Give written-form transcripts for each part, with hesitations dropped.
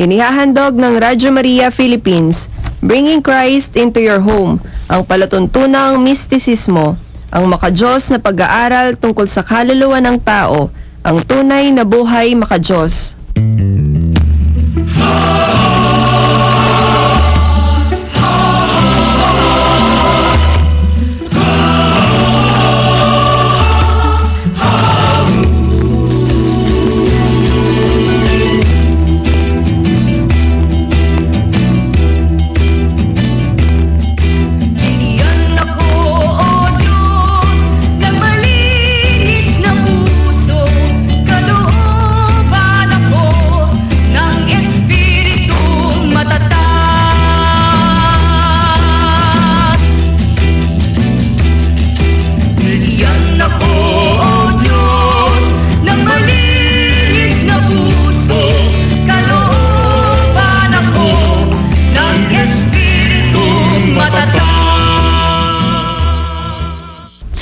Inihahandog ng Radyo Maria Philippines, Bringing Christ into Your Home, ang palatuntunang mistisismo, ang makadiyos na pag-aaral tungkol sa kaluluwa ng tao, ang tunay na buhay makadiyos.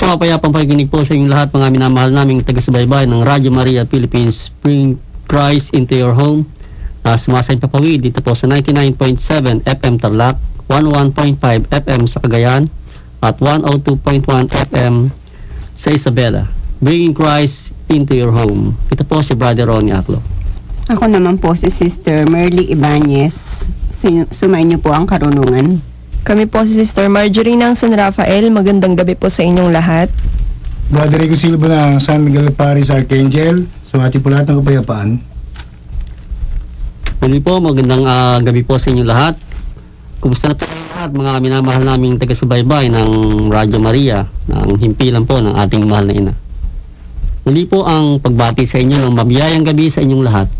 Mapayapang pakikinig po sa inyong lahat, mga minamahal naming taga-subaybay ng Radyo Maria Philippines, Bring Christ into Your Home, na sumasayang papawid dito po sa 99.7 FM Tarlac, 101.5 FM sa Cagayan, at 102.1 FM sa Isabela. Bringing Christ into Your Home. Ito po si Brother Ronnie Aclo. Ako naman po si Sister Merly Ibanez. Sumayin niyo po ang karunungan. Kami po si Sister Marjorie ng San Rafael. Magandang gabi po sa inyong lahat. Brother Rico Silva ng San Miguel Paris Archangel. Sumati po lahat ng kapayapaan. Muli po, magandang gabi po sa inyong lahat. Kumusta na po lahat, mga minamahal naming taga-subaybay ng Radyo Maria, ng himpilan po ng ating mahal na ina. Muli po ang pagbati sa inyo ng mabiyayang gabi sa inyong lahat.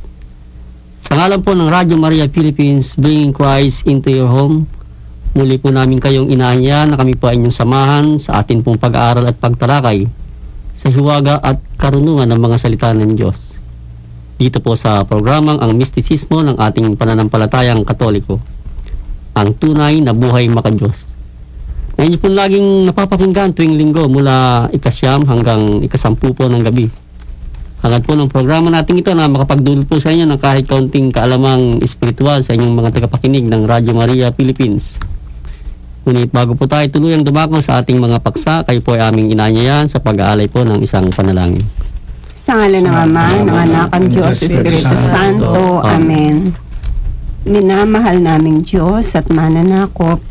Sa ngalan po ng Radyo Maria Philippines, Bringing Christ into Your Home, muli po namin kayong inaanya na kami po ay inyong samahan sa atin pong pag-aaral at pagtalakay sa hiwaga at karunungan ng mga salita ng Diyos. Dito po sa programang ang mistisismo ng ating pananampalatayang Katoliko, ang tunay na buhay makadiyos. Na inyo po laging napapakinggan tuwing linggo mula 9 hanggang 10 po ng gabi. Hangad po ng programa natin ito na makapagdulot po sa inyo ng kahit kaunting kaalamang espiritual sa inyong mga tagapakinig ng Radyo Maria Philippines. Ngunit bago po tayo tuluyang dumako sa ating mga paksa, kayo po ay aming inanyayahan sa pag-aalay po ng isang panalangin. Sa ngalan ng Ama, ng Anak, ang Diyos, Espiritu Santo. Amen. Minamahal naming Diyos at mananakop,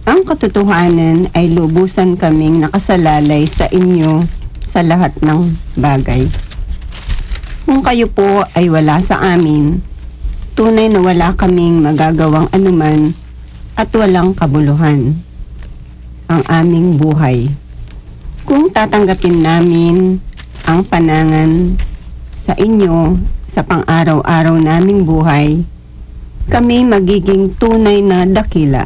ang katotohanan ay lubusan kaming nakasalalay sa inyo sa lahat ng bagay. Kung kayo po ay wala sa amin, tunay na wala kaming magagawang anuman at walang kabuluhan ang aming buhay. Kung tatanggapin namin ang panangan sa inyo sa pang-araw-araw naming buhay, kami magiging tunay na dakila.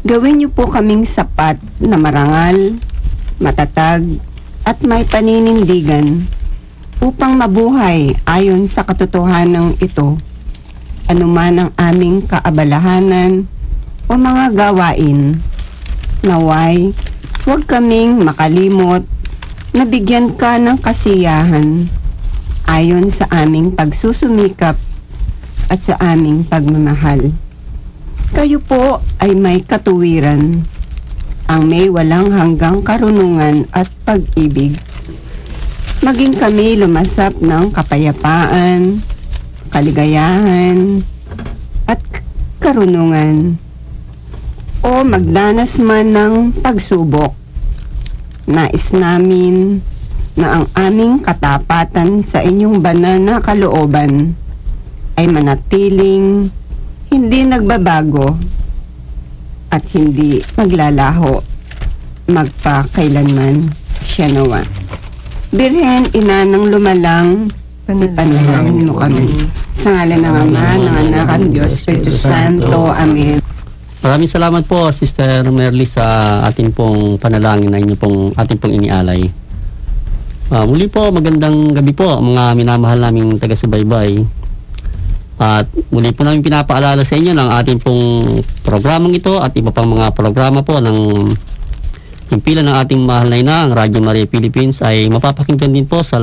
Gawin niyo po kaming sapat na marangal, matatag, at may paninindigan upang mabuhay ayon sa katotohanan ito, anuman ang aming kaabalahanan o mga gawain. Naway, huwag kaming makalimot na bigyan ka ng kasiyahan ayon sa aming pagsusumikap at sa aming pagmamahal. Kayo po ay may katuwiran, ang may walang hanggang karunungan at pag-ibig. Maging kami lumasap ng kapayapaan, kaligayahan, at karunungan, o magdanas man ng pagsubok. Nais namin na ang aming katapatan sa inyong banal na kalooban ay manatiling hindi nagbabago at hindi maglalaho magpakailanman. Siya nawa. Birhen, ina ng lumalang, ipanalangin mo kami. Sa ngalan ng Ama, ng Anak, ang Diyos, Espiritu Santo. Amen. Maraming salamat po, Sister Merly, sa ating pong panalangin na ating pong inialay. Muli po, magandang gabi po, mga minamahal naming taga-subaybay. At muli po namin pinapaalala sa inyo ng ating pong programang ito at iba pang mga programa po ng himpilan ng ating mahal na ina, ang Radyo Maria Philippines, ay mapapakinggan din po sa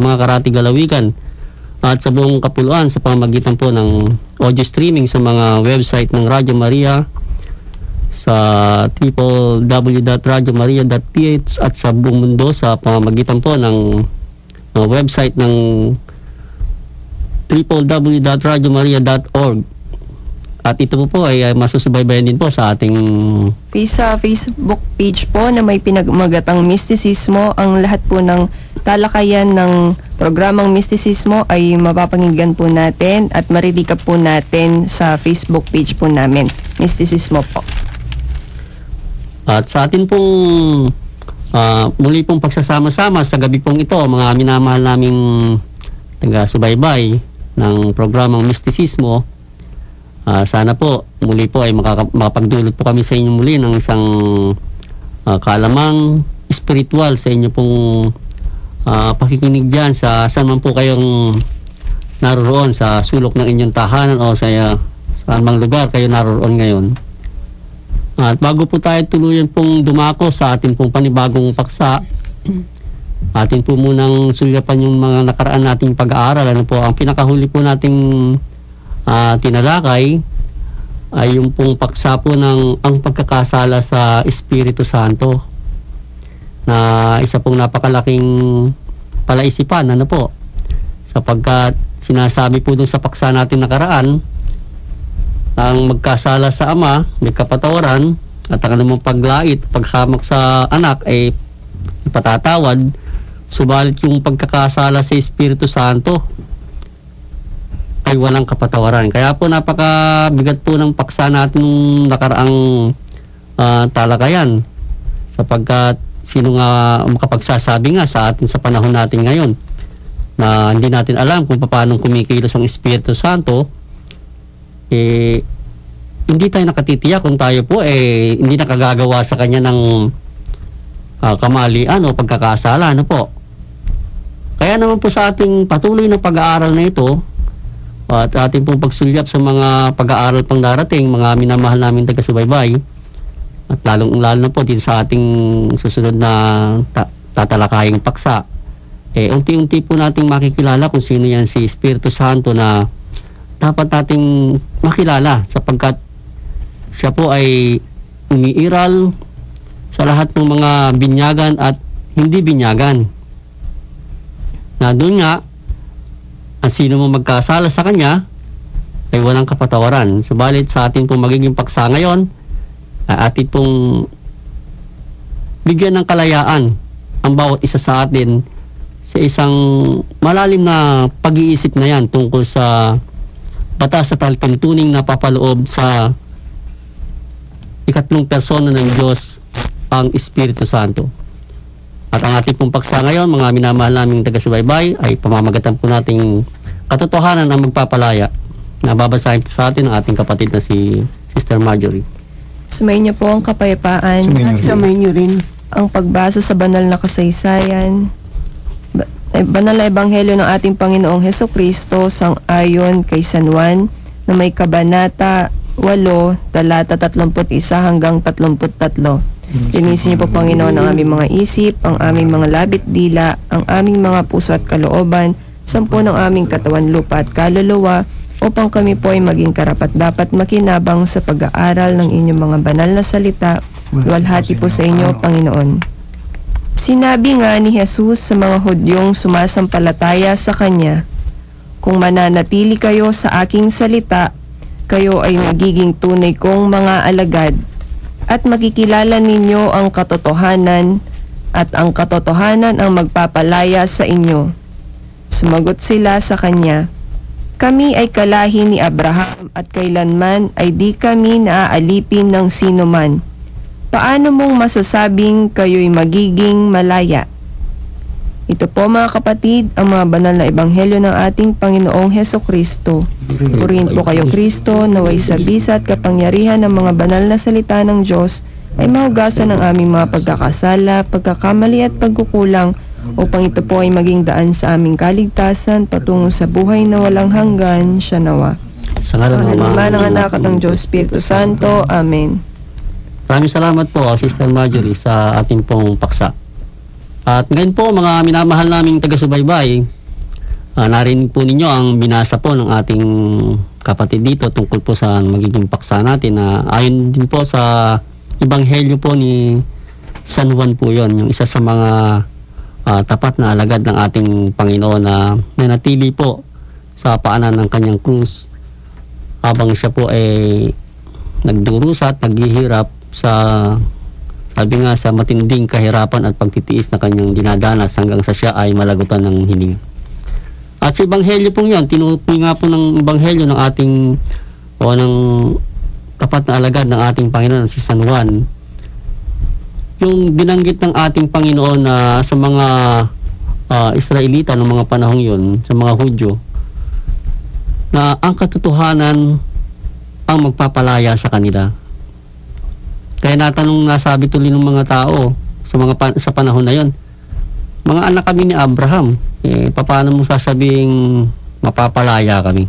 mga karatig lalawigan at sa buong kapuluan sa pamamagitan po ng audio streaming sa mga website ng Radyo Maria sa www.radyomaria.ph at sa buong mundo sa pamamagitan po ng website ng www.radyomaria.org. At ito po ay masusubaybayan din po sa ating Sa Facebook page po na may pinagmagatang Mistisismo. Ang lahat po ng talakayan ng programang Mistisismo ay mapapakinggan po natin at marirecap po natin sa Facebook page po namin, Mistisismo po. At sa atin pong muli pong pagsasama-sama sa gabi pong ito, mga minamahal naming taga-subaybay ng programang Mistisismo, sana po muli po ay makapagdulot po kami sa inyo muli ng isang kaalamang spiritual sa inyo pong pakikinig dyan sa saan man po kayong naroroon, sa sulok ng inyong tahanan o sa saan mang lugar kayo naroroon ngayon. At bago po tayo tuluyan pong dumako sa atin pong panibagong paksa, atin po munang sulyapan yung mga nakaraan nating pag-aaral. Ano po, ang pinakahuli po nating tinalakay ay yung pong paksa po ng ang pagkakasala sa Espiritu Santo, na isa pong napakalaking palaisipan, ano po, sapagkat sinasabi po dun sa paksa natin nakaraan, ang magkasala sa Ama, may kapatawaran, at ang anumang paglait, paghamak sa anak ay ipatatawad, subalit yung pagkakasala sa Espiritu Santo ay walang kapatawaran. Kaya po napakabigat po ng paksa natin nung nakaraang talakayan, sapagkat sino nga makapagsasabi nga sa atin sa panahon natin ngayon na hindi natin alam kung paano kumikilos ang Espiritu Santo, hindi tayo nakatitiyak kung tayo po hindi nakagagawa sa kanya ng kamalian o pagkakasala, ano po. Kaya naman po sa ating patuloy na pag-aaral na ito at ating pong pagsulyap sa mga pag-aaral pang darating, mga minamahal namin taga-subaybay, at lalo na po din sa ating susunod na tatalakaying paksa, unti-unti po nating makikilala kung sino yan si Espiritu Santo na dapat nating makilala, sapagkat siya po ay umiiral sa lahat ng mga binyagan at hindi binyagan. Na doon nga, ang sino mo magkasala sa kanya ay walang kapatawaran. Subalit sa atin pong magiging paksa ngayon, atin pong bigyan ng kalayaan ang bawat isa sa atin sa isang malalim na pag-iisip na yan tungkol sa batas sa talkantuning na papaloob sa ikatlong persona ng Diyos, ang Espiritu Santo. At ang ating pong paksa ngayon, mga minamahal naming taga-subaybay, ay pamamagatan po nating katotohanan na magpapalaya na babasahin po sa atin ang ating kapatid na si Sister Marjorie. Sumayin niyo po ang kapayapaan At sumayin niyo rin ang pagbasa sa banal na kasaysayan, banal na ebanghelyo ng ating Panginoong Hesukristo sang-ayon kay San Juan, na may kabanata 8, talata 31 hanggang 33. Linisin niyo po, Panginoon, ang aming mga isip, ang aming mga labit dila, ang aming mga puso at kalooban, sampo ng aming katawan, lupa at kaluluwa, upang kami po ay maging karapat-dapat makinabang sa pag-aaral ng inyong mga banal na salita. Luwalhati po sa inyo, Panginoon. Sinabi nga ni Jesus sa mga Hudyong sumasampalataya sa Kanya, "Kung mananatili kayo sa aking salita, kayo ay magiging tunay kong mga alagad, at makikilala ninyo ang katotohanan, at ang katotohanan ang magpapalaya sa inyo." Sumagot sila sa Kanya, "Kami ay kalahi ni Abraham at kailanman ay di kami naaalipin ng sinuman. Paano mong masasabing kayo'y magiging malaya?" Ito po, mga kapatid, ang mga banal na ebanghelyo ng ating Panginoong Hesukristo. Purihin po kayo, Kristo, naway sa bisa at kapangyarihan ng mga banal na salita ng Diyos ay mahugasan ang aming mga pagkakasala, pagkakamali at pagkukulang, upang ito po ay maging daan sa aming kaligtasan patungo sa buhay na walang hanggan. Siya nawa. Sa ngalan ng Ama, ng Anak at ng Diyos Espiritu Santo. Amen. Maraming salamat po, Sister Marjorie, sa ating pong paksa. At ngayon po, mga minamahal naming taga-subaybay, narinig po ninyo ang binasa po ng ating kapatid dito tungkol po sa magiging paksa natin na ayon din po sa Ebanghelyo po ni San Juan po yon, yung isa sa mga tapat na alagad ng ating Panginoon na nanatili po sa paanan ng kanyang krus habang siya po ay nagdurusa at naghihirap sa, sabi nga, sa matinding kahirapan at pagtitiis na kanyang dinadanas hanggang sa siya ay malagutan ng hiling. At sa Ebanghelyo pong yun, tinutukoy nga po ng Ebanghelyo ng ating ng tapat na alagad ng ating Panginoon si San Juan, yung binanggit ng ating Panginoon na sa mga Israelita ng mga panahong yun, sa mga Hudyo, na ang katotohanan ang magpapalaya sa kanila. Kaya nasabi tuloy ng mga tao sa panahon na yon, mga anak kami ni Abraham, paano mo sasabing mapapalaya kami?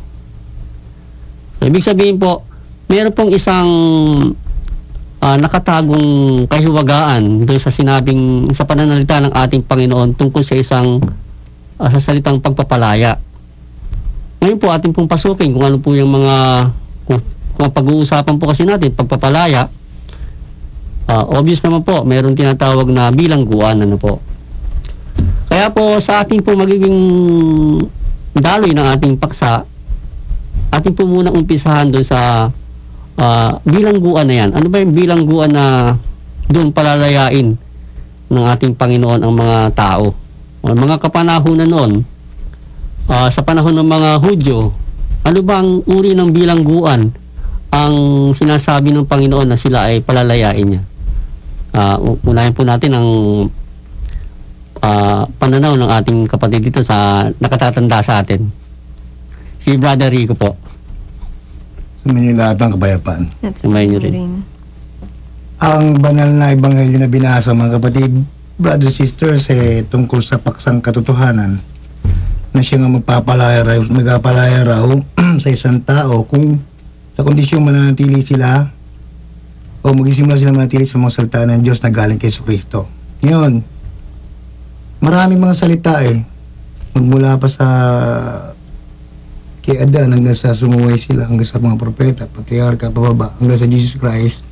So, ibig sabihin po, meron pong isang nakatagong kahiwagaan doon sa sa pananalita ng ating Panginoon tungkol sa isang sa salitang pagpapalaya. Ngayon po ating pong pasukin kung ano po yung mga kung pag-uusapan po kasi natin pagpapalaya. Obvious naman po, meron tinatawag na bilangguan, ano po. Kaya po sa ating po magiging daloy ng ating paksa, ating po muna umpisahan doon sa bilangguan na yan. Ano ba yung bilangguan na doon palalayain ng ating Panginoon ang mga tao? O mga kapanahunan noon, sa panahon ng mga Hudyo, ano bang uri ng bilangguan ang sinasabi ng Panginoon na sila ay palalayain niya? Unahin po natin ang pananaw ng ating kapatid dito sa nakatatanda sa atin. Si Brother Rico po. Sumayin lahat ng kapayapaan. Sumayin niyo rin. Ang banal na ebanghelyo na binasa, mga kapatid, brothers, sisters, tungkol sa paksang katotohanan na siya nga magpapalaya raw sa isang tao kung sa kondisyong mananatili sila o magsisimula sila manatili sa mga salita ng Diyos na galing kay Jesucristo. Ngayon, maraming mga salita magmula pa sa kay Adan hanggang sa sumuway sila, hanggang sa mga propeta, patriarka, pababa, hanggang sa Jesus Christ.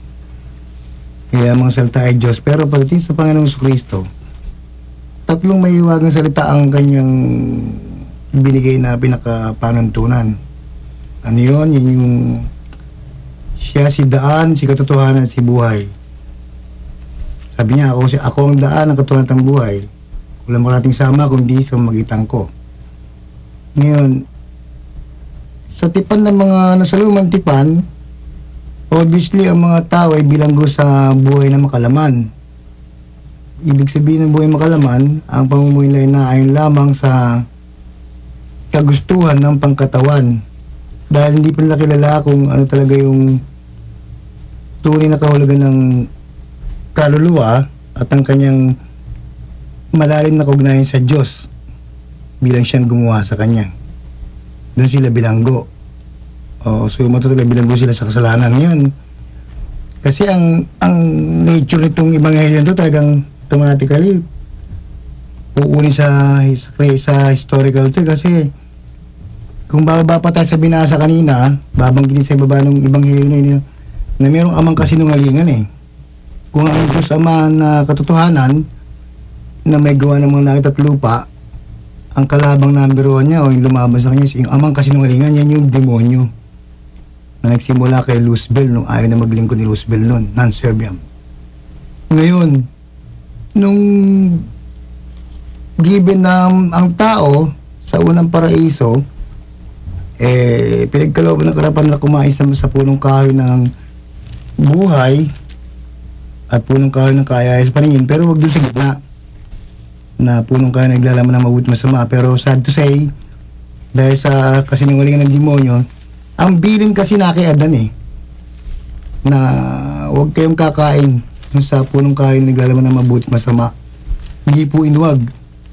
Kaya mga salita ay Diyos. Pero pagdating sa Panginoong Jesucristo, tatlong may hiwagang salita ang kanyang binigay na pinakapanuntunan. Ano yun? Yun yung siya si daan, si katotohanan, si buhay. Sabi niya, ako ang daan, ang katotohanan ng buhay. Walang marating sama kundi sa magitan ko. Ngayon, sa tipan ng mga nasa lumang tipan, obviously ang mga tao ay bilanggo sa buhay na makalaman. Ibig sabihin ng buhay makalaman, ang pamumuhay na ayon lamang sa kagustuhan ng pangkatawan. Dahil hindi pa nila kilala kung ano talaga yung tunay na kahulugan ng kaluluwa at ang kanyang malalim na kaugnayan sa Diyos bilang siyang gumawa sa kanya. Doon sila bilanggo. So matutuloy bilanggo sila sa kasalanan. Ngayon, kasi ang nature nitong ebanghelyo nito talagang automatically uunin sa historical ito kasi kung bababa pa tayo sa binasa kanina, babanggitin sa ibaba ng ebanghelyo na mayroong amang kasinungalingan Kung ang Diyos Ama na katotohanan na may gawa ng mga langit at lupa, ang kalabang number 1 niya o yung lumaban sa kanya, yung amang kasinungalingan, yan yung demonyo na nagsimula kay Luzbel nung ayaw na maglingkod ni Luzbel noon, non-serviam. Ngayon, nung given na ang tao sa unang paraiso, pinagkalooban ng karapan na kumain sa punong kahoy ng buhay at punong kahoy ng kaya sa paningin, pero wag doon sa gitna na punong kahoy naglalaman ng mabuti masama. Pero sad to say, dahil sa kasinungalingan ng demonyo, ang bilin kasi na kay Adan na wag kayong kakain sa punong kahoy naglalaman ng mabuti masama. Hindi po inuwag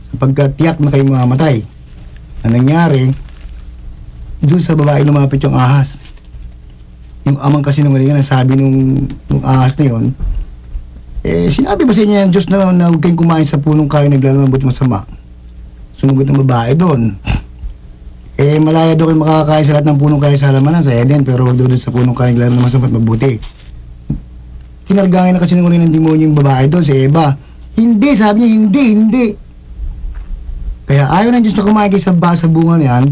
sapagkat tiyak na kayong mamamatay. Ang nangyari, doon sa babae lumapit yung ahas. Yung amang kasinungalingan na sabi nung ahas na yun, sinabi ba sa inyo yung Diyos na huwag kayong kumain sa punong kahoy naglalaman ng mabuti masama? Sumagot ng babae doon, Malaya daw kayo makakakain sa lahat ng punong kain sa halamanan sa Eden, pero huwag daw doon sa punong kain lalo na masamat mabuti. Kinargangin na kasi ng uri ng demonyo yung babae doon, si Eva. Hindi, sabi niya, hindi. Kaya ayaw ng Diyos na kumain kayo sa bunga niyan,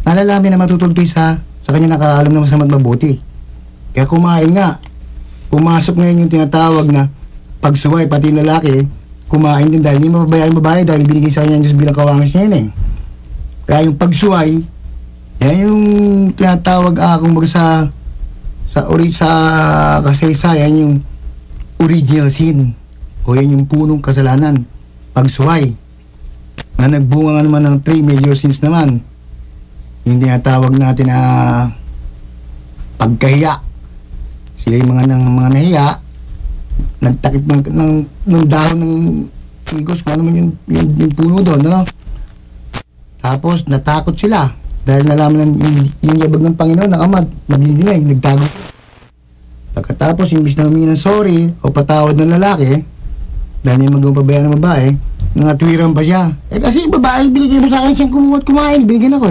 nalalamin na matutulog kayo sa kanya nakaalam na masamat mabuti. Kaya kumain nga. Pumasok ngayon yung tinatawag na pagsuway, pati yung lalaki, kumain din dahil hindi mapabayaan yung babae dahil binigay sa kanya ng Diyos bilang kawangas niya yun. Kaya yung pagsuway, yan yung tinatawag kumbaga sa kasaysayan yung original sin o yan yung punong kasalanan, pagsuway na nagbunga nga naman ng 3 major sins naman. Yung tinatawag natin na pagkahiya. Sila yung mga nahiya, nagtakip ng dahon ng higos, kung ano man yung puno doon, no? Tapos natakot sila dahil nalaman yung yabag ng Panginoon nagdidinig, nagtago. Pagkatapos, imbis na humingi ng sorry o patawad ng lalaki dahil yung magpapabayaan ng babae, nangatwiran pa siya. Kasi babae, binigay mo sa akin siyang kumuha at kumain, binigyan ako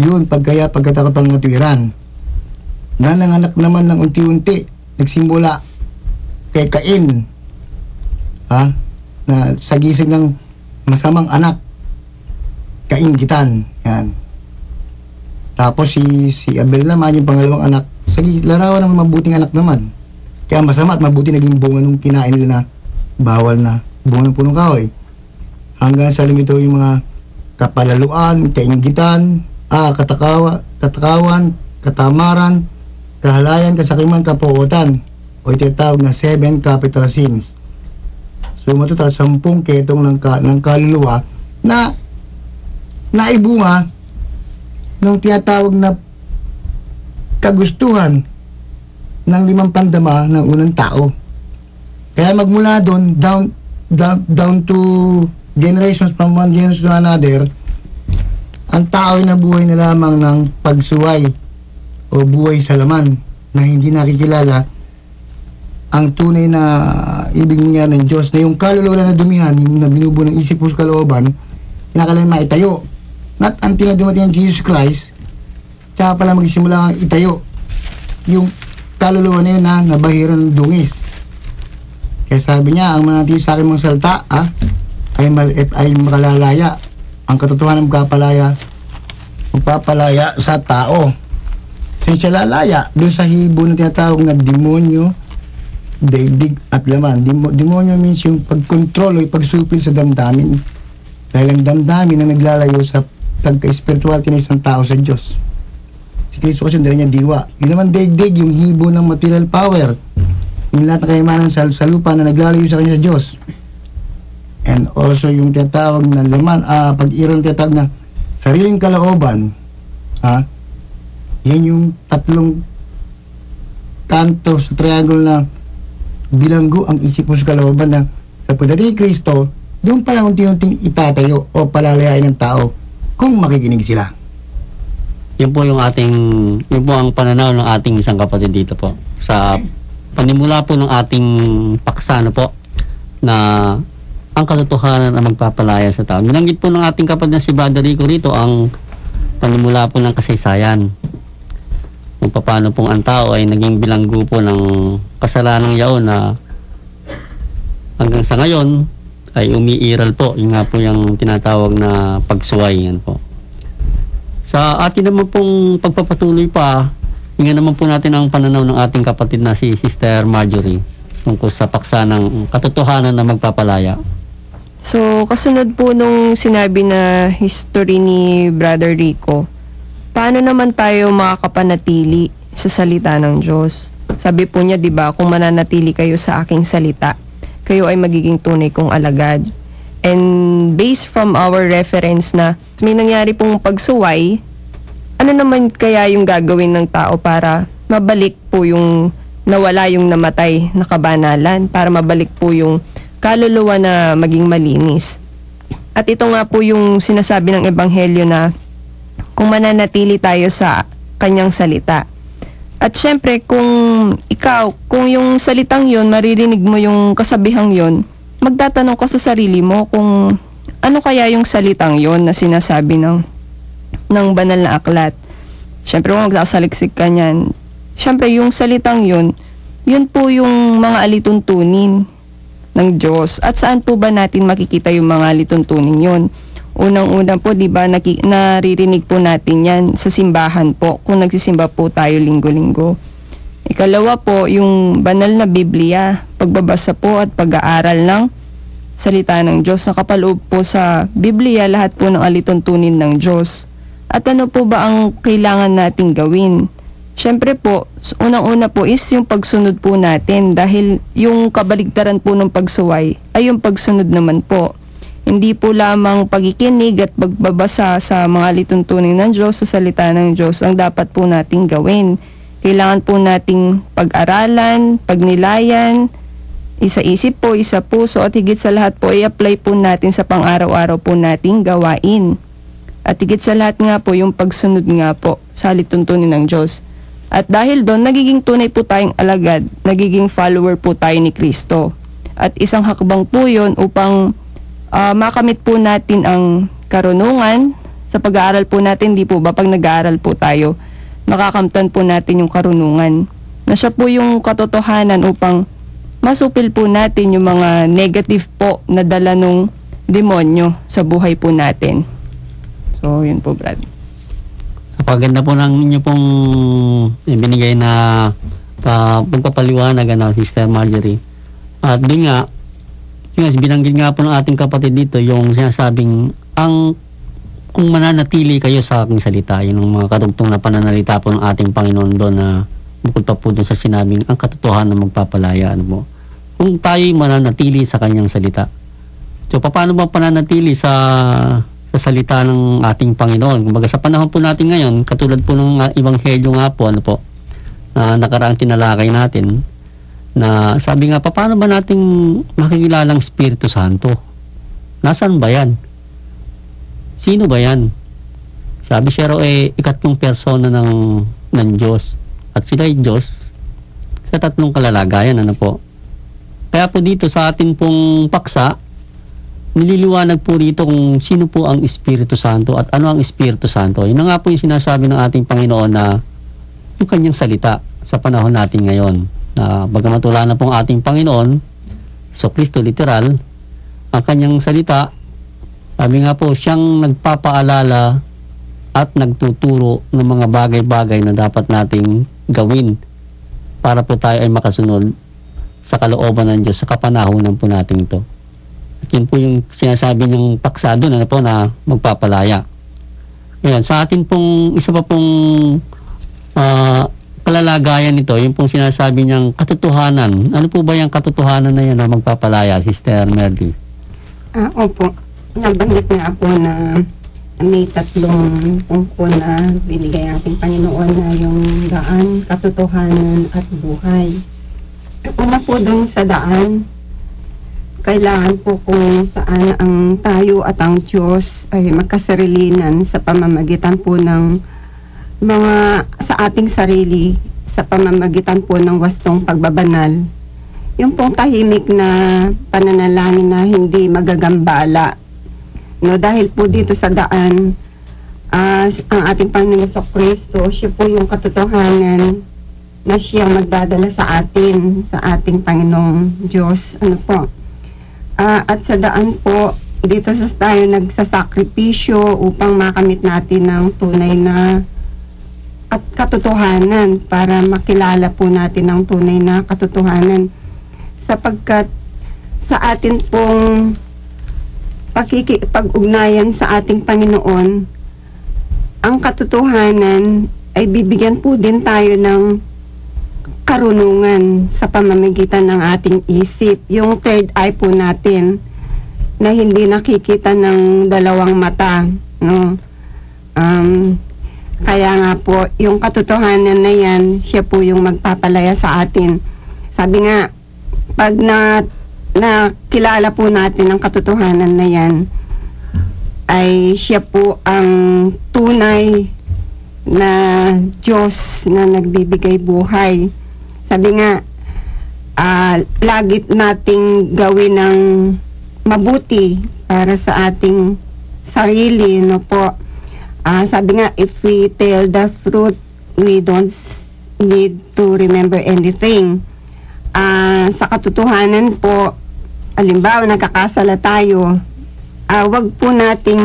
Yun, pagkatakot pang ngatwiran. Na nanganak naman ng unti-unti, nagsimula kay Cain, na sa gising ng masamang anak, kaingitan. Yan. Tapos si Abel naman, yung pangalawang anak, sa larawan ng mabuting anak naman. Kaya masama at mabuti naging bunga nung kinain nila na bawal na bunga ng punong kahoy. Hanggang sa lumitaw yung mga kapalaluan, kaingitan, katakawan, katamaran, kahalayan, kasakiman, kapuotan, o itinatawag na 7 capital sins. So matutal 10 ketong ng kaluluwa na naibunga ng tinatawag na kagustuhan ng 5 pandama ng unang tao. Kaya magmula doon down to generations, from one generation to another, ang tao ay nabuhay na lamang ng pagsuway o buhay sa laman na hindi nakikilala ang tunay na ibig niya ng Diyos, na yung kaluluwa na dumihan, yung na binubuo ng isip po sa kalooban, kinakailangan maitayo. Not until na dumating ang Jesus Christ, tsaka pala magsimula ang itayo yung kaluluwa na yun na nabahiran ng dungis. Kaya sabi niya, ang manatili sa akin mga salta ay makalalaya. Ang katotohanan magpapalaya sa tao. So siya lalaya doon sa hibo na tinatawag na demonyo, daigdig at laman. Demonyo means yung pagkontrol o yung pagsupil sa damdamin. Dahil ang damdamin na naglalayo sa pagka-spirituality ng isang tao sa Diyos. Si Kristo kasi dala niya diwa. Yung naman daigdig, yung hibo ng material power. Yung lahat na kayamanan sa lupa na naglalayo sa kanya sa Diyos. And also yung tinatawag na laman, pag-iro ng tinatawag na sariling kalooban, yan yung 3 kanto sa triangle na bilanggo ang isip mo sa kalooban na sa pagdating ni Kristo, doon pa lang unti-unting itatayo o palalayain ng tao kung makikinig sila. Yun po ang pananaw ng ating isang kapatid dito po. Sa panimula po ng ating paksa po na ang katotohanan ang magpapalaya sa tao. Binanggit po ng ating kapatid na si Brother Rico rito ang panimula po ng kasaysayan. Kung paano pong ang tao ay naging bilanggo po ng kasalanang yaon na hanggang sa ngayon ay umiiral po. Yung nga po yung tinatawag na pagsuway. Yan po. Sa atin naman pong pagpapatuloy pa, hinggan naman po natin ang pananaw ng ating kapatid na si Sister Marjorie tungkol sa paksa ng katotohanan na magpapalaya. So, kasunod po nung sinabi na history ni Brother Rico, paano naman tayo makakapanatili sa salita ng Diyos? Sabi po niya, 'di ba, kung mananatili kayo sa aking salita, kayo ay magiging tunay kong alagad. And based from our reference na may nangyari pong pagsuway, ano naman kaya yung gagawin ng tao para mabalik po yung nawala yung namatay na kabanalan, para mabalik po yung kaluluwa na maging malinis. At ito nga po yung sinasabi ng Ebanghelyo na kung mananatili tayo sa kanyang salita. At syempre, kung yung salitang yon, maririnig mo yung kasabihang yon, magtatanong ka sa sarili mo kung ano kaya yung salitang yon na sinasabi ng ng banal na aklat. Siyempre, kung magsasaliksik ka niyan, siyempre, yung salitang yun po yung mga alituntunin ng Diyos. At saan po ba natin makikita yung mga alituntunin yun? Unang-una po, di ba, naririnig po natin yan sa simbahan po, kung nagsisimba po tayo linggo-linggo. Ikalawa po, yung banal na Biblia, pagbabasa po at pag-aaral ng salita ng Diyos. Nakapaloob po sa Biblia lahat po ng alituntunin ng Diyos. At ano po ba ang kailangan nating gawin? Siyempre po, unang-una po is yung pagsunod po natin dahil yung kabaligtaran po ng pagsuway ay yung pagsunod naman po. Hindi po lamang pagkikinig at pagbabasa sa mga alituntunin ng Diyos, sa salita ng Diyos ang dapat po nating gawin. Kailangan po nating pag-aralan, pagnilayan, isa-isip po, isa puso at higit sa lahat po i-apply po natin sa pang-araw-araw po nating gawain. At higit sa lahat nga po yung pagsunod nga po sa alituntunin ng Diyos. At dahil doon, nagiging tunay po tayong alagad, nagiging follower po tayo ni Kristo. At isang hakbang po yun upang makamit po natin ang karunungan sa pag-aaral po natin, di po ba pag nag-aaral po tayo, makakamtan po natin yung karunungan. Na siya po yung katotohanan upang masupil po natin yung mga negative po na dala ng demonyo sa buhay po natin. So, yun po, Brad. Napaganda po ng inyo pong binigay na pagpapaliwanag, Sister Marjorie. At doon nga, binanggit nga po ng ating kapatid dito, yung sinasabing, kung mananatili kayo sa aking salita, yun ang mga katugtong na pananalita po ng ating Panginoon doon na bukod pa po doon sa sinabing, ang katotohanan na magpapalaya, kung tayo mananatili sa kanyang salita. So, paano ba pananatili sa salita ng ating Panginoon? Kumbaga sa panahon po natin ngayon, katulad po ng Ebanghelyo nga po, na nakaraang tinalakay natin, na sabi nga, paano ba nating makikilala ang Espiritu Santo? Nasaan ba yan? Sino ba yan? Sabi siya ikatlong persona ng Diyos. At sila ay Diyos sa tatlong kalalagayan, Kaya po dito sa atin pong paksa, nililiwanag po rito kung sino po ang Espiritu Santo at ano ang Espiritu Santo. Yun nga po yung sinasabi ng ating Panginoon na yung kanyang salita sa panahon natin ngayon. Na bagamat wala na pong ating Panginoon, so Kristo literal, ang kanyang salita, sabi nga po, siyang nagpapaalala at nagtuturo ng mga bagay-bagay na dapat nating gawin para po tayo ay makasunod sa kalooban ng Diyos sa kapanahunan po natin ito. At yun po yung sinasabi ng paksa doon na magpapalaya. Ngayon, sa atin pong isa pa pong kalalagayan nito, yung pong sinasabi niyang katotohanan. Ano po ba yung katotohanan na yan na magpapalaya, Sister Merly? Opo. Nabanggit nga po na may tatlong tungkol na binigay ating Panginoon na yung daan, katotohanan at buhay. Una po doon sa daan, kailangan po kung saan ang tayo at ang Diyos ay magkasarilinan sa pamamagitan po ng mga sa ating sarili, sa pamamagitan po ng wastong pagbabanal. Yung pong tahimik na pananalangin na hindi magagambala. Dahil po dito sa daan, ang ating Panginoon Kristo, siya po yung katotohanan na siyang magdadala sa atin, sa ating Panginoong Diyos. At sa daan po, dito tayo nagsasakripisyo upang makamit natin ng tunay na at katotohanan para makilala po natin ang tunay na katotohanan. Sapagkat sa atin pong pakikipag-ugnayan sa ating Panginoon, ang katotohanan ay bibigyan po din tayo ng karunungan sa pamamagitan ng ating isip. Yung third eye po natin na hindi nakikita ng dalawang mata. Kaya nga po, yung katotohanan na yan, siya po yung magpapalaya sa atin. Sabi nga, pag nakilala po natin ang katotohanan na yan, ay siya po ang tunay na Diyos na nagbibigay buhay. Sabi nga, lagi nating gawin ng mabuti para sa ating sarili, po. Sabi nga, if we tell the truth, we don't need to remember anything. Sa katotohanan po, halimbawa nagkakasala tayo, wag po nating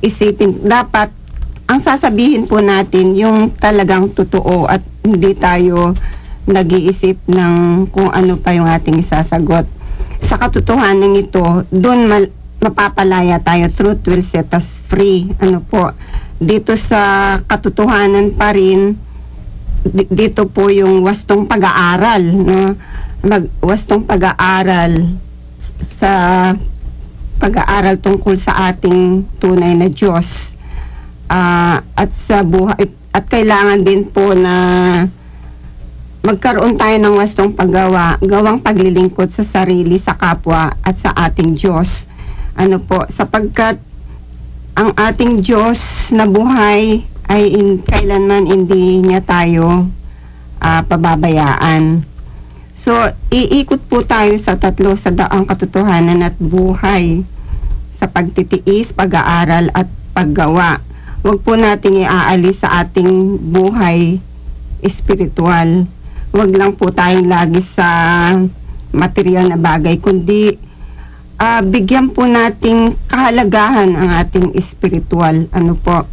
isipin, dapat ang sasabihin po natin yung talagang totoo at hindi tayo nag-iisip ng kung ano pa yung ating isasagot. Sa katotohanan ito, doon mapapalaya tayo. Truth will set us free. Ano po, dito sa katotohanan pa rin, dito po yung wastong pag-aaral, no? Wastong pag-aaral sa pag-aaral tungkol sa ating tunay na Diyos. At sa buhay, at kailangan din po na magkaroon tayo ng wastong gawang paglilingkod sa sarili, sa kapwa at sa ating Diyos. Ano po, sapagkat ang ating Diyos na buhay ay kailanman hindi niya tayo pababayaan. So, iikot po tayo sa tatlo, sa daang katotohanan at buhay, sa pagtitiis, pag-aaral at paggawa. Huwag po nating iaalis sa ating buhay espiritual. Huwag lang po tayong lagi sa material na bagay, kundi bigyan po nating kahalagahan ang ating espiritual. Ano po,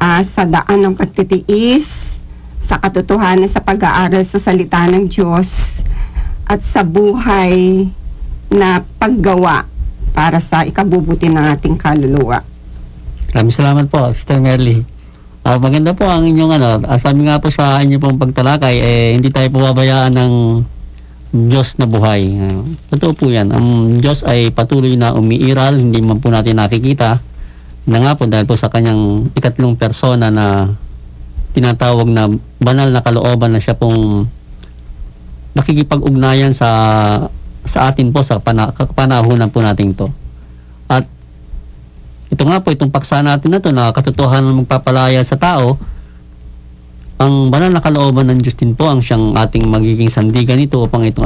sa daan ng pagtitiis, sa katotohanan, sa pag-aaral sa salita ng Diyos, at sa buhay na paggawa para sa ikabubuti ng ating kaluluwa. Maraming salamat po, Sister Merly. Maganda po ang inyong sabi nga po sa inyo pong pagtalakay, hindi tayo pababayaan ng Diyos na buhay. Totoo po yan. Ang Diyos ay patuloy na umiiral, hindi man po natin nakikita. Na nga po dahil po sa kanyang ikatlong persona na tinatawag na banal na kalooban na siya pong nakikipag-ugnayan sa atin po sa panahonan po natin to. At ito nga po, itong paksa natin na to na katotohanan magpapalaya sa tao, ang banal na kalooban ng Diyos din po ang siyang ating magiging sandigan ito upang ito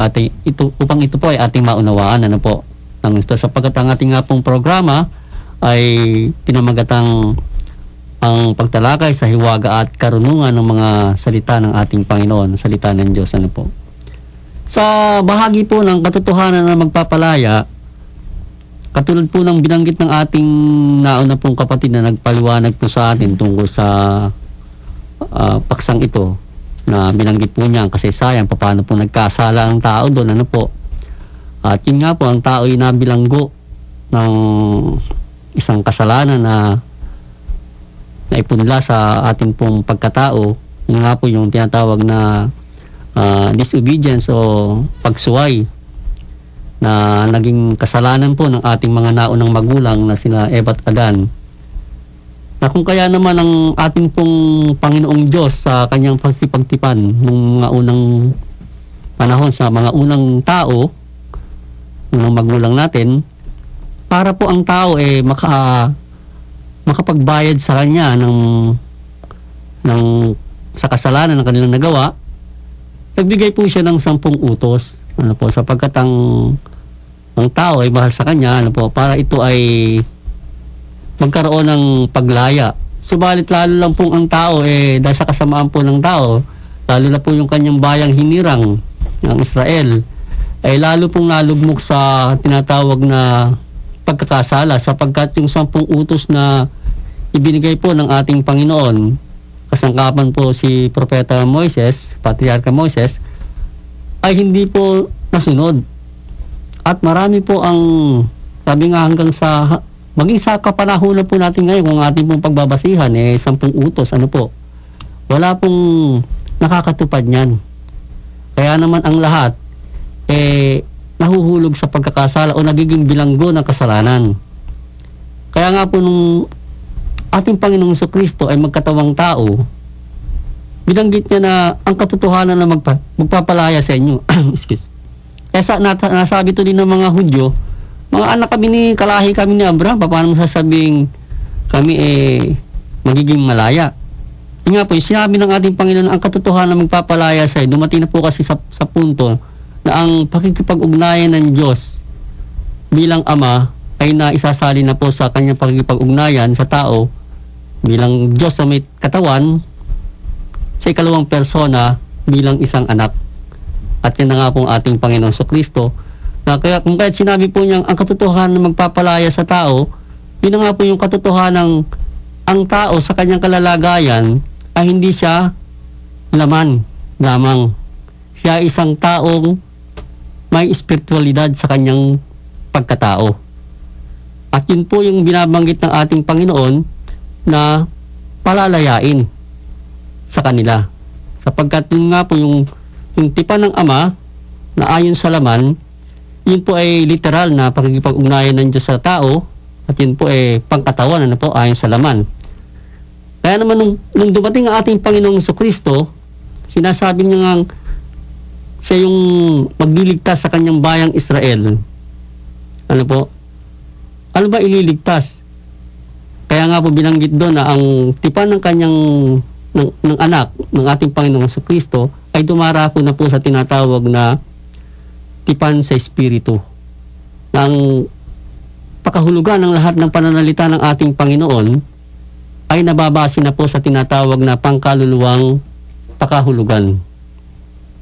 po ay ating maunawaan. Ano po? Sapagkat ang ating nga pong programa ay pinamagatang ang pagtalakay sa hiwaga at karunungan ng mga salita ng ating Panginoon, salita ng Diyos. Ano po? Sa bahagi po ng katotohanan na magpapalaya, katulad po ng binanggit ng ating nauna pong kapatid na nagpaliwanag po sa atin tungkol sa paksang ito, na binanggit po niya ang kasaysayan, paano po nagkasala ang tao doon, ano po. At yun nga po, ang tao ay nabilanggo ng isang kasalanan na naipunla sa ating pong pagkatao. Yun nga po yung tinatawag na disobedience o pagsuway na naging kasalanan po ng ating mga naunang magulang na sina Eva at Adan. Na kung kaya naman ang ating pong Panginoong Diyos sa kanyang pagtipagtipan ng mga unang panahon sa mga unang tao, unang magulang natin, para po ang tao makapagbayad sa kanya sa kasalanan ng kanilang nagawa, nagbigay po siya ng 10 utos. Ano po, sapagkat ang tao ay mahal sa kanya, ano po, para ito ay magkaroon ng paglaya. Subalit lalo lang pong ang tao dahil sa kasamaan po ng tao, lalo na po yung kanyang bayang hinirang ng Israel, ay lalo pong nalugmok sa tinatawag na pagkakasala, sapagkat yung 10 utos na ibinigay po ng ating Panginoon, kasangkapan po si Propeta Moises, Patriarka Moises, ay hindi po nasunod. At marami po ang, sabi nga hanggang sa, maging sa kapanahunan po natin ngayon, kung ating pong pagbabasihan, 10 utos, ano po, wala pong nakakatupad niyan. Kaya naman ang lahat, nahuhulog sa pagkakasala o nagiging bilanggo ng kasalanan. Kaya nga po nung ating Panginoong Jesucristo ay magkatawang tao, binanggit niya na ang katotohanan na magpapalaya sa inyo. Excuse. Kaya nasabi to din ng mga Hudyo, mga anak kami kalahi kami ni Abraham, paano mo sasabing kami magiging malaya? Yun nga po, yung sinabi ng ating Panginoon ang katotohanan na magpapalaya sa inyo, dumating na po kasi sa punto na ang pakikipag-ugnayan ng Diyos bilang Ama ay naisasali na po sa kanyang pakikipag-ugnayan sa tao bilang Diyos na may katawan, sa ikalawang persona bilang isang anak. At yan na nga pong ating Panginoong Kristo, na kaya kung kahit sinabi po niyang ang katotohanan na magpapalaya sa tao, yun na nga po yung katotohanan, ang tao sa kanyang kalalagayan ay hindi siya laman lamang. Siya isang taong may espiritualidad sa kanyang pagkatao. At yun po yung binabanggit ng ating Panginoon na palalayain sa kanila. Sapagkat yun nga po yung tipan ng Ama na ayon sa laman, yun po ay literal na pakikipag-ugnayan ng Diyos sa tao, at yun po ay pangkatawan po ayon sa laman. Kaya naman nung dumating ang ating Panginoong Kristo, sinasabi niya nga siya yung magliligtas sa kanyang bayang Israel. Ano po? Ano ba ililigtas? Kaya nga po binanggit doon na ang tipan ng kanyang ng anak ng ating Panginoong Kristo ay dumarako na po sa tinatawag na tipan sa Espiritu. Ang pakahulugan ng lahat ng pananalita ng ating Panginoon ay nababase na po sa tinatawag na pangkaluluwang pakahulugan.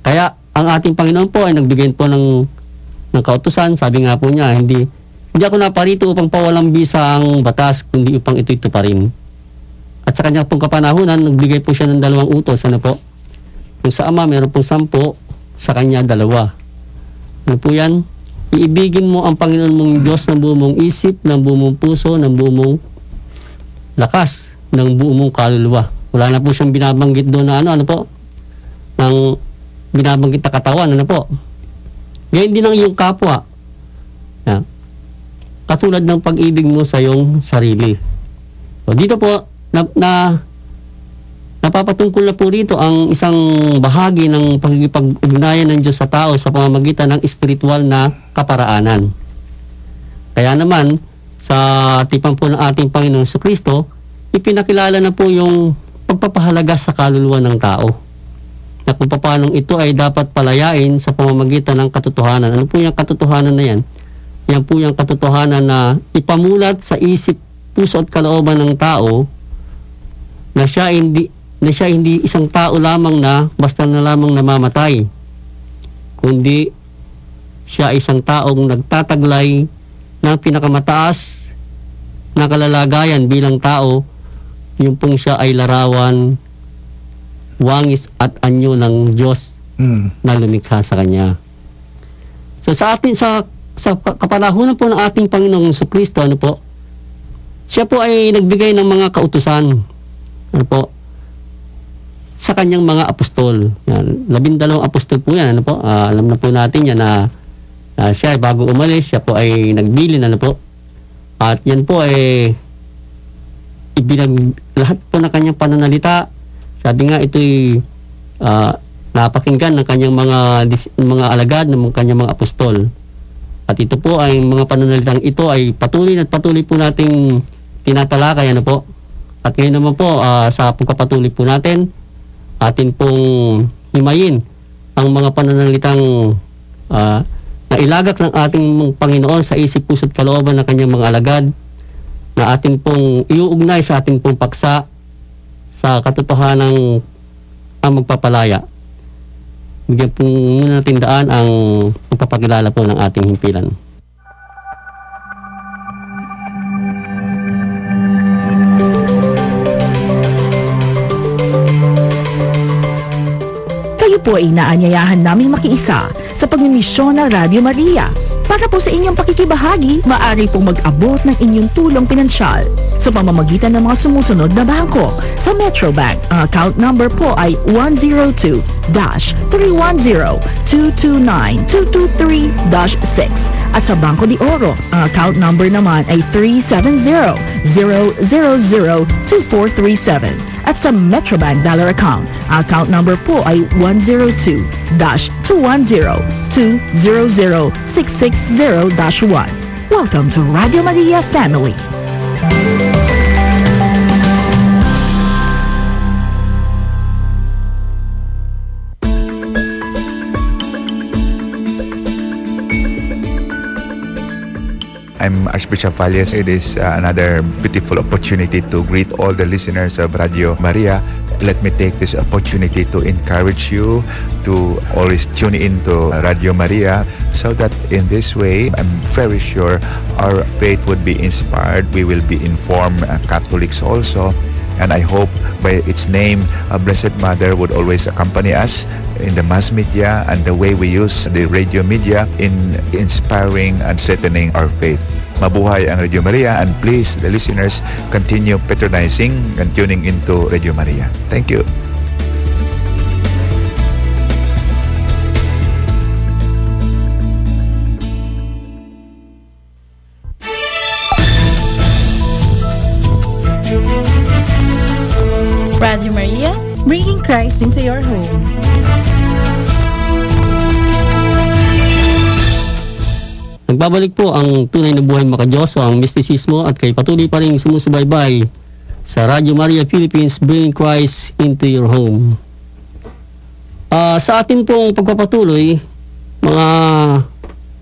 Kaya ang ating Panginoon po ay nagbigay po ng kautusan. Sabi nga po niya, hindi ako naparito upang pawalang bisa ang batas, kundi upang ito'y tuparin. At sa kanya pong kapanahunan, nagbigay po siya ng 2 utos. Ano po? Kung sa Ama, meron pong 10, sa kanya 2. Ano po yan? Iibigin mo ang Panginoon mong Diyos ng buong mong isip, ng buong mong puso, ng buong mong lakas, ng buong mong kaluluwa. Wala na po siyang binabanggit doon na ano po? Ng binabanggit na katawan, ano po? Ngayon din ang iyong kapwa. Yan. Katulad ng pag-ibig mo sa iyong sarili. So, dito po, napapatungkol na po rito ang isang bahagi ng pagkikipag-ugnayan ng Diyos sa tao sa pamamagitan ng espiritual na kaparaanan. Kaya naman, sa tipan po ng ating Panginoong Kristo, ipinakilala na po yung pagpapahalaga sa kaluluwa ng tao. Na kung paano ito ay dapat palayain sa pamamagitan ng katotohanan. Ano po yung katotohanan na yan? Yan po yung katotohanan na ipamulat sa isip, puso at kalooban ng tao na siya hindi isang tao lamang na basta na lamang namamatay, kundi siya isang taong nagtataglay ng pinakamataas na kalalagayan bilang tao, yung pong siya ay larawan, wangis at anyo ng Diyos na lumikha sa kanya. So sa atin, sa kapanahunan po ng ating Panginoong Kristo, ano po, siya po ay nagbigay ng mga kautusan, ano po, sa kanyang mga apostol. Yan, 12 apostol po yan, ano po. Alam na po natin yan na siya bago umalis, siya po ay nagbilin, ano po. At yan po ay lahat po ng kanyang pananalita. Sabi nga ito'y napakinggan ng kanyang mga alagad, ng kanyang mga apostol. At ito po ay mga pananalitang ito ay patuloy po nating tinatalakay, ano po. At ngayon naman po, sa pagkapatuloy po natin, atin pong himayin ang mga pananalitang na ilagak ng ating Panginoon sa isip, puso at kalooban ng kanyang mga alagad, na atin pong iuugnay sa ating pong paksa sa katotohanan ang magpapalaya. Bigyan pong muna natin daan ang pagpapakilala po ng ating himpilan. Kayo po ay inaanyayahan naming makiisa sa pagmimisyon ng Radio Maria. Para po sa inyong pakikibahagi, maaari pong mag-abot ng inyong tulong pinansyal sa pamamagitan ng mga sumusunod na bangko. Sa Metrobank, ang account number po ay 102-310-229-223-6. At sa Banco de Oro, ang account number naman ay 370-000-2437. At sa Metrobank Dollar Account, ang account number po ay 102-210-200-660-1. Welcome to Radio Maria Family. I'm Archbishop Valles. It is another beautiful opportunity to greet all the listeners of Radio Maria. Let me take this opportunity to encourage you to always tune into Radio Maria, so that in this way, I'm very sure our faith would be inspired. We will be informed Catholics also. And I hope by its name, Blessed Mother would always accompany us in the mass media and the way we use the radio media in inspiring and strengthening our faith. Mabuhay ang Radio Maria, and please, the listeners, continue patronizing and tuning into Radio Maria. Thank you. Radio Maria, bringing Christ into your home. Nagbabalik po ang tunay na buhay makadiyos o ang mistisismo, at kay patuloy pa rin sumusubaybay sa Radio Maria Philippines, bringing Christ into your home. Sa atin pong pagpapatuloy, mga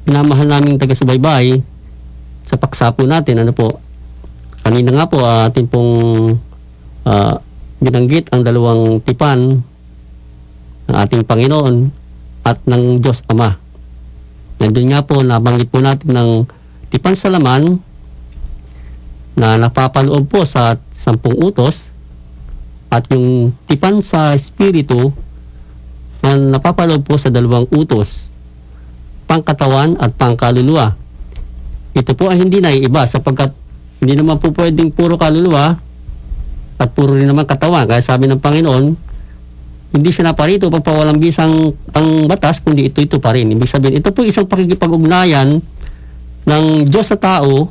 minamahal naming taga-subaybay, sa paksa po natin, kanina nga po atin pong binanggit ang dalawang tipan ng ating Panginoon at ng Diyos Ama. Nandun nga po, nabanggit po natin ng tipan sa laman na napapaloob po sa 10 utos, at yung tipan sa Espiritu na napapaloob po sa 2 utos, pangkatawan at pangkaluluwa. Ito po ay hindi naiiba, sapagkat hindi naman po pwedeng puro kaluluwa at puro rin naman katawan. Kaya sabi ng Panginoon, hindi siya naparito pagpawalang bisang ang batas, kundi ito pa rin. Ibig sabihin, ito po isang pakikipag-ugnayan ng Diyos sa tao,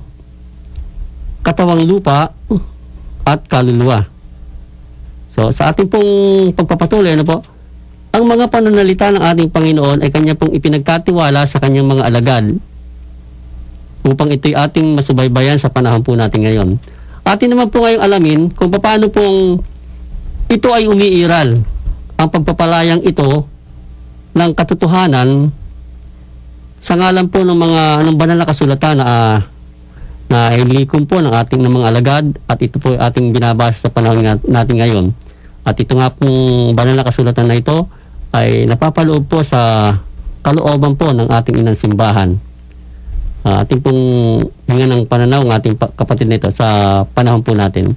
katawang lupa at kaluluwa. So, sa ating pong pagpapatuloy, ang mga pananalita ng ating Panginoon ay kanya pong ipinagkatiwala sa kanyang mga alagad, upang ito'y ating masubaybayan sa panahon po natin ngayon. Atin naman po ngayong alamin kung paano pong ito ay umiiral, ang pagpapalayang ito ng katotohanan sa ngalan po ng banal na kasulatan na ilikom po ng ating ng mga alagad, at ito po ay ating binabasa sa panahon natin ngayon. At ito nga pong banal na kasulatan na ito ay napapaloob po sa kalooban po ng ating inang simbahan. Ating pong hinga ng pananaw ng ating kapatid nito sa panahon po natin.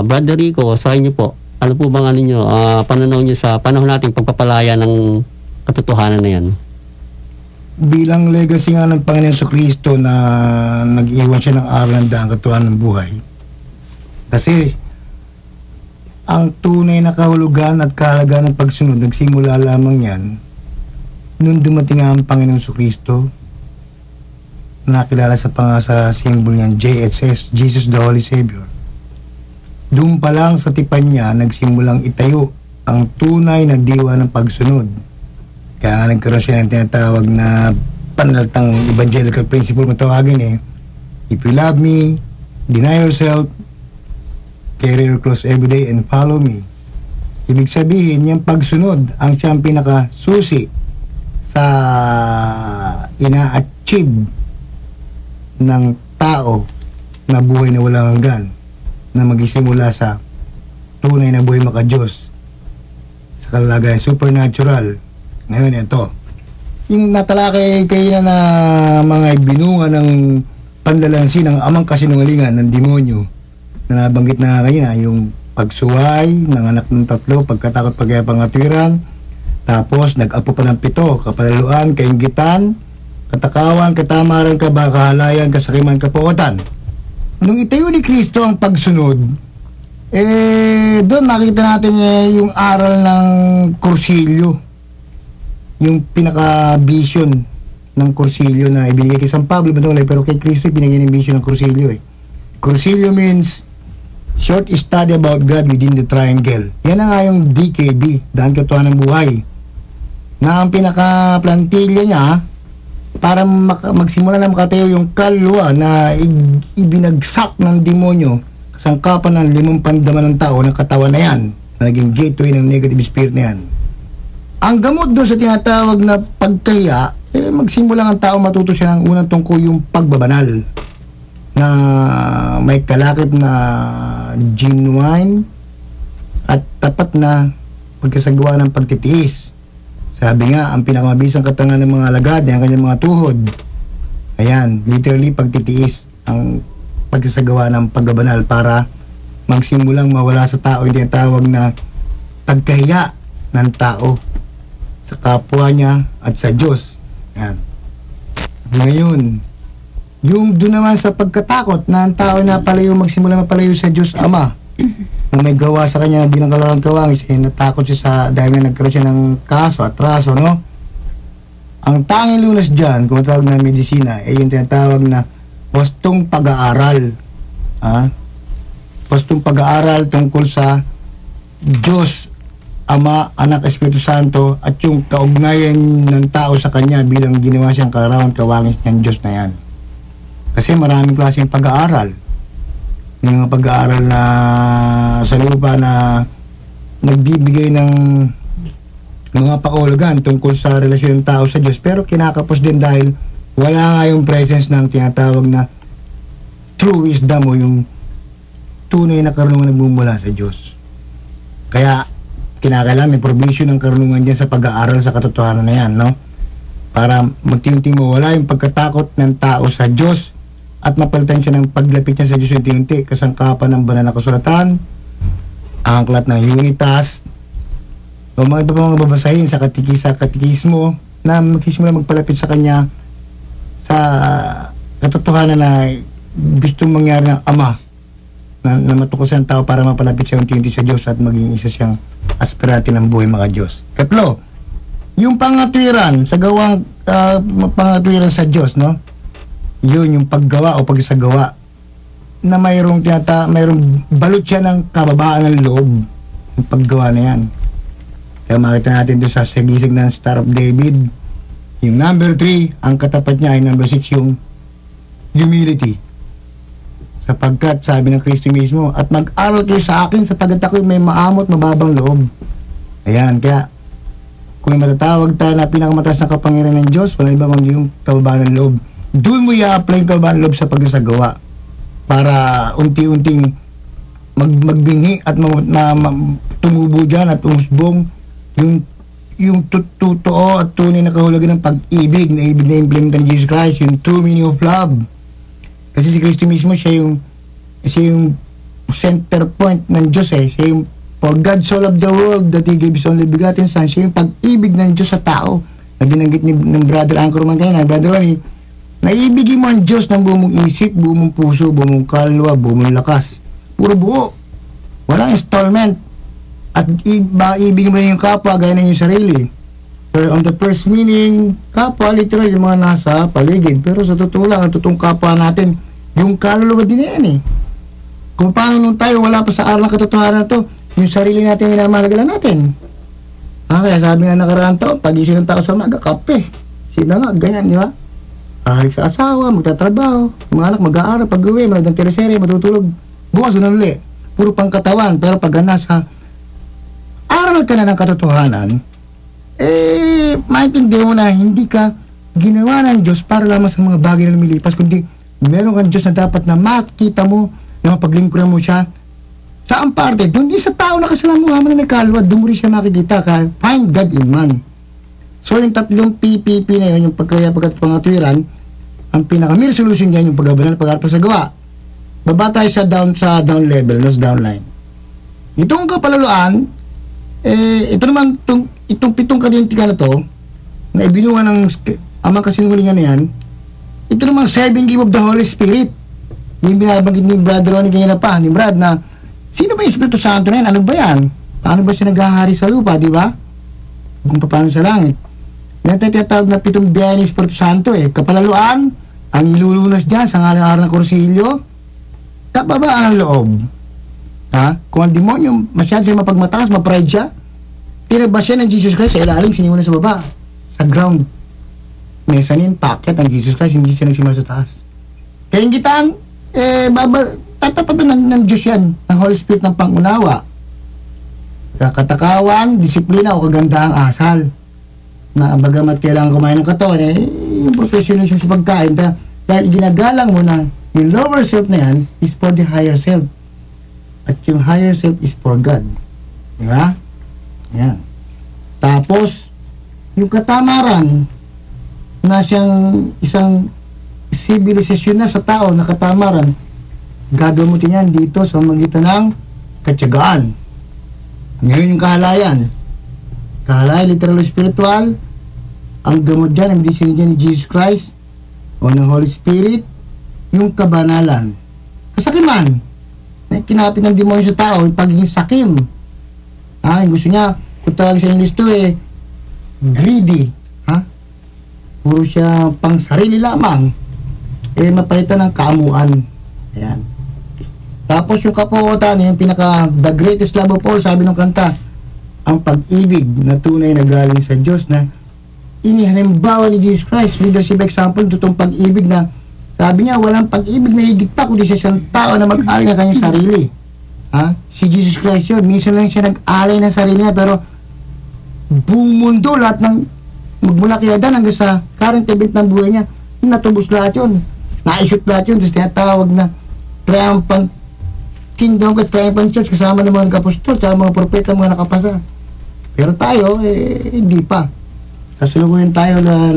Brother Rico, sa inyo po, ano po bang pananaw niyo sa panahon nating pagpapalaya ng katotohanan na yan? Bilang legacy nga ng Panginoon Jesucristo na nag-iwan siya ng aral ng daang katotohanan ng buhay. Kasi ang tunay na kahulugan at kahalagaan ng pagsunod nagsimula lamang yan nung dumating ang Panginoon Jesucristo, nakilala sa symbol niyan, JHS, Jesus the Holy Savior. Doon pa lang sa tipan niya, nagsimulang itayo ang tunay na diwa ng pagsunod. Kaya nagkaroon siya ng tinatawag na panlatang evangelical principle, matawagin if you love me, deny yourself, carry your cross every day, and follow me. Ibig sabihin, yung pagsunod ang siyang pinakasusi sa ina-achieve ng tao na buhay na walang hanggan, na magisimula sa tunay na buhay makadiyos sa kalagayan supernatural. Ngayon ito, yung natalakay kayo na mga ibinunga ng pandalansi ng amang kasinungalingan ng demonyo na nabanggit na kanina, yung pagsuway ng anak ng 3, pagkatakot, pagkayapang atwiran, tapos nag-apo pa ng 7, kapalaluan, kainggitan, katakawan, katamaran, kabakahalayan, kasakiman, kapuotan. Nung itayo ni Kristo ang pagsunod, doon makita natin yung aral ng kursilyo, yung pinaka-vision ng kursilyo na ibinigay kay San Pablo, pero kay Kristo ibinigay ng vision ng kursilyo. Kursilyo means short study about God within the triangle. Yan na nga yung DKB, daan katotohanan ng buhay, na ang pinaka-plantilla niya para magsimula na makatayo yung kaluluwa na ibinagsak ng demonyo, kasangkapan ng 5 pandaman ng tao ng katawan na yan, na naging gateway ng negative spirit na yan. Ang gamot doon sa tinatawag na pagkaya, magsimula ang tao, matuto siya ng unang tungkol yung pagbabanal na may kalakip na genuine at tapat na pagkasagawa ng pagtitiis. Sabi nga, ang pinakamabisang katangan ng mga alagad ay ang kanyang mga tuhod. Ayan, literally pagtitiis ang pagkasagawa ng pagbabanal para magsimulang mawala sa tao yung tinatawag na pagkahiya ng tao sa kapwa niya at sa Diyos. Ayan. Ngayon, yung doon naman sa pagkatakot na ang tao na palayo, magsimula mapalayo sa Diyos Ama. Nung may gawa sa kanya bilang kalalang kawangis, natakot siya sa, dahil nga nagkaroon siya ng kaso at raso, no? Ang tanging lunas dyan, kung matawag na medisina, ay yung tinatawag na wastong pag-aaral. Wastong pag-aaral tungkol sa Diyos, Ama, Anak, Espiritu Santo, at yung kaugnayan ng tao sa kanya bilang ginawa siyang kalarawan kawangis ng Diyos na yan. Kasi maraming klaseng pag-aaral. Yung mga pag-aaral na sa lupa na nagbibigay ng mga pakahulugan tungkol sa relasyon ng tao sa Diyos, pero kinakapos din dahil wala nga yung presence ng tinatawag na true wisdom o yung tunay na karunungan nagmumula sa Diyos. Kaya kinakailangan may provision ng karunungan dyan sa pag-aaral sa katotohanan na yan, no? Para magtinting mawala yung pagkatakot ng tao sa Diyos at mapalitan siya ng paglapit niya sa Diyos unti-unti, kasangkapan ng banal na kasulatan, ang aklat ng Unitas, o mga iba pang babasahin sa katikismo na magsisimula magpalapit sa Kanya sa katotohanan na gustong mangyari ng Ama na matukosan ang tao para mapalapit siya unti-unti sa Diyos at maging isa siyang aspirante ng buhay mga Diyos. Katlo, yung pangatwiran sa gawang pangatwiran sa Diyos, no? Yun yung paggawa o pagsagawa na mayroong balot siya ng kababaan ng loob, yung paggawa na yan. Kaya makita natin doon sa sagisig ng Star of David, yung number 3, ang katapat niya ay number 6, yung humility. Sapagkat sabi ng Kristo mismo, at mag-aral kayo sa akin sapagkat ako'y may maamot, mababang loob. Ayan, kaya kung matatawag tayo na pinakamataas na kapangyarihan ng Diyos, wala iba mang yung kababaan ng loob. Doon mo i-apply yung kababaan ng loob sa pagsasagawa para unti-unting magbingi at tumubo dyan at umusbong yung totoo at tunay na kahulugan ng pag-ibig na ibig na implementa ni Jesus Christ, yung true meaning of love. Kasi si Kristo mismo, siya yung center point ng Diyos eh. Siya yung, for God so loved the world that He gave His only begotten Son. Siya yung pag-ibig ng Diyos sa tao. Na binanggit ng Brother Anchorman kanina, Brother Ronnie, naibigin mo ang Diyos ng buong mong isip, buong mong puso, buong mong kalwa, buong mong lakas. Puro buo. Walang installment. At ibigin mo rin yung kapwa, gaya na yung sarili. Pero on the first meaning, kapwa, literal, yung mga nasa paligid. Pero sa totoo lang, ang totoong kapwa natin, yung kaluluwa din yan eh. Kung paano nung tayo, wala pa sa aral ng katotohanan na to, yung sarili natin, minamahalaga natin. Kaya sabi nga nakaraan taon, pag-isip ng tao sa umaga, kape. Sino nga, ganyan, di ba? Kahit sa asawa, magtatrabaho, mga anak, mag-aaral, pag-uwi, manood ng teleserye, matutulog. Bukas, ganun ulit. Puro pangkatawan, pero pag nasa aral ka na ng katotohanan, maintindihan mo na hindi ka ginawa ng Diyos para lamang sa mga bagay na lumilipas, kundi meron kang Diyos na dapat na makita mo, na mapaglingkuran mo siya. Saan parte? Doon din sa tao na kasalamuhan mo na may kalwa, doon mo rin siya makikita ka. Find God in man. So yung tatlong PPP na yun, yung pagkaya pagkatpangatwiran, ang pinaka-mere solution niyan yung pagbabanal, pag-arap sa gawa. Baba tayo sa down level, no, down line. Itong kapalaluan, ito naman, itong 7 kanintigan na to, na ibinungan ng amang kasinungalingan na yan, ito naman 7 gift of the Holy Spirit. Yung binabanggit ni Brother Ronnie ganyan na pa, ni Brad, na sino ba yung Espiritu Santo na yan? Ano ba yan? Paano ba siya naghahari sa lupa, di ba? Kung paano sa langit. Yan tayo tinatawag na 7 biyahe ni Espiritu Santo eh. Kapalaluan, ang ilulunas dyan sa ngalang ng Kursilyo, kapabaan ang loob. Kung ang demonyo masyado siya mapagmataas, ma-pride siya, tinabas siya ng Jesus Christ sa ilalim, sinimula sa baba, sa ground. Mesanin, packet ang Jesus Christ, hindi siya nagsimula sa taas. Kaya inggitan, tatapatan ng Diyos yan, ng Holy Spirit ng pangunawa. Katakawan, disiplina o kagandahang asal. Na bagamat kailangan kumain ng katawan, yung professional sa pagkain. Dahil ginagalang mo na yung lower self na yan is for the higher self. At yung higher self is for God. Diba? Yan. Tapos, yung katamaran na siyang isang civilization na sa tao na katamaran, gagamitin yan dito sa magitan ng katyagaan. Ngayon yung kahalayan. Kahalayan, literal spiritual. Ang gamot dyan, ang medicine dyan ni Jesus Christ o ng Holy Spirit, yung kabanalan. Kasakiman. Kinapit ng demonyo sa tao, yung pagiging sakim. Gusto niya, kung tawag sa English to greedy. Puro siya pang sarili lamang. Mapalitan ng kaamuan. Ayan. Tapos yung kapuotan, yung the greatest love of all, sabi ng kanta, ang pag-ibig na tunay na galing sa Diyos na inihalimbawa ni Jesus Christ. Leadership example, itong pag-ibig na sabi niya, walang pag-ibig na higit pa kundi sa isang tao na mag-alay ng kanyang sarili. Si Jesus Christ yun. Minsan lang siya nag-alay ng sarili niya, pero buong mundo, lahat ng magmula kay Adan hanggang sa current event ng buhay niya, natubos lahat yun. Naishoot lahat yun. Tapos tinatawag na triumphant kingdom at triumphant church kasama ng mga kapostol, kasama mga propeta, mga nakapasa. Pero tayo, hindi pa. Kasalukuyan tayo na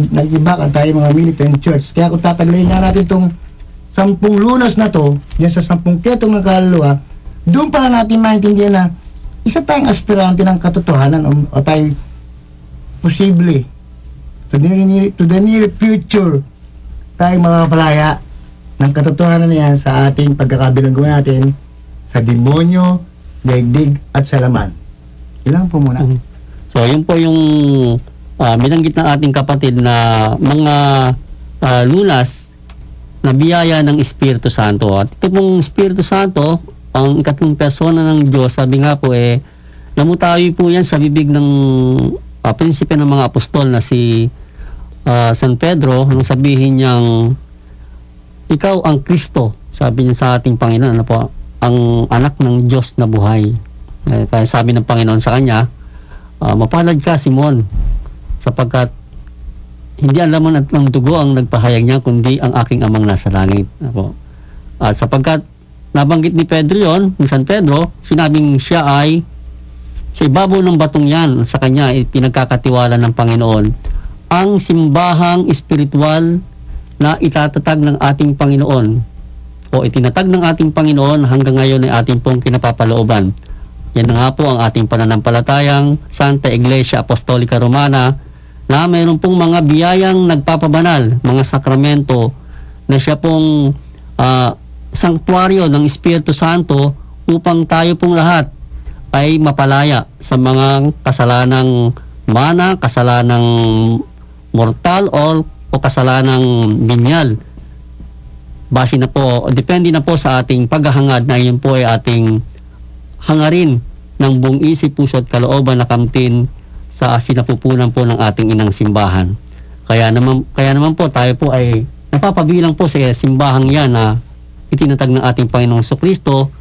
nagibakan tayo mga militant church. Kaya kung tataglayin nga natin itong 10 lunas na to, yan sa 10 ketong ng kaluluwa, doon pala natin maintindihan na isa tayong aspirante ng katotohanan o tayo posible to the near future tayo mapapalaya ng katotohanan na yan sa ating pagkakabilanggo natin sa demonyo, daigdig at sa laman. Ilang po muna. So yun po yung binanggit ng ating kapatid na mga lunas na biyaya ng Espiritu Santo. At ito pong Espiritu Santo, ang ikatlong persona ng Diyos, sabi nga po namutawi po yan sa bibig ng prinsipe ng mga apostol na si San Pedro, nang sabihin niyang ikaw ang Kristo, sabi niya sa ating Panginoon, ang anak ng Diyos na buhay. Kaya sabi ng Panginoon sa kanya, mapalad ka, Simon, sapagkat hindi ang laman at ng dugo ang nagpahayag niya, kundi ang aking amang nasa langit. At sapagkat nabanggit ni Pedro yon, ni San Pedro, sinabing siya ay sa ibabaw ng batong yan, sa kanya pinagkakatiwala ng Panginoon ang simbahang espiritual na itatatag ng ating Panginoon o itinatag ng ating Panginoon hanggang ngayon ay ating pong kinapapalooban. Yan na nga po ang ating pananampalatayang Santa Iglesia Apostolica Romana na mayroon pong mga biyayang nagpapabanal, mga sakramento na siya pong sanktuaryo ng Espiritu Santo upang tayo pong lahat ay mapalaya sa mga kasalanang mana, kasalanang mortal o kasalanang binyal. Base na po, depende na po sa ating paghahangad na yun po ay ating hangarin ng buong isip, puso at kalooban na kamtin sa sinapupunan po ng ating inang simbahan. Kaya naman po tayo po ay napapabilang po sa simbahang yan na itinatag ng ating Panginoong Jesucristo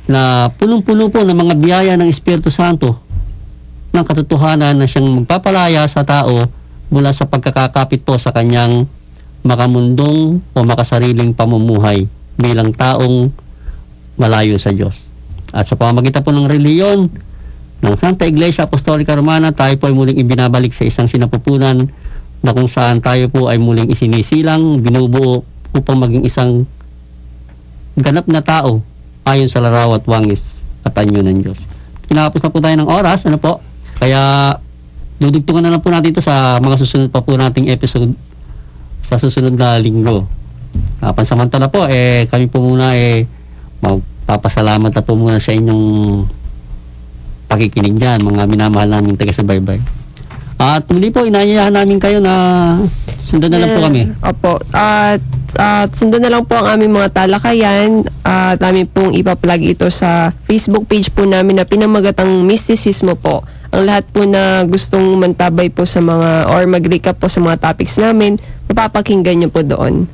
na punong-puno po ng mga biyaya ng Espiritu Santo ng katotohanan na siyang magpapalaya sa tao mula sa pagkakakapit po sa kanyang makamundong o makasariling pamumuhay bilang taong malayo sa Diyos. At sa pamamagitan po ng reliyon ng Santa Iglesia Apostolica Romana, tayo po ay muling ibinabalik sa isang sinapupunan na kung saan tayo po ay muling isinisilang, binubuo upang maging isang ganap na tao ayon sa laraw at wangis at anyo ng Diyos. Kinakapos na po tayo ng oras, kaya dudugtungan na lang po natin ito sa mga susunod pa po nating episode sa susunod na linggo. Pansamantala po, kami po muna magpapasalamat na po muna sa inyong pakikinig dyan, mga minamahal namin taga-subaybay. At muli po, inaanyayahan namin kayo na sundan na lang po kami. Opo. At sundan na lang po ang aming mga talakayan at namin pong ipa-plug ito sa Facebook page po namin na Pinamagatang Mistisismo po. Ang lahat po na gustong mantabay po sa mga or mag-recap po sa mga topics namin, mapapakinggan nyo po doon.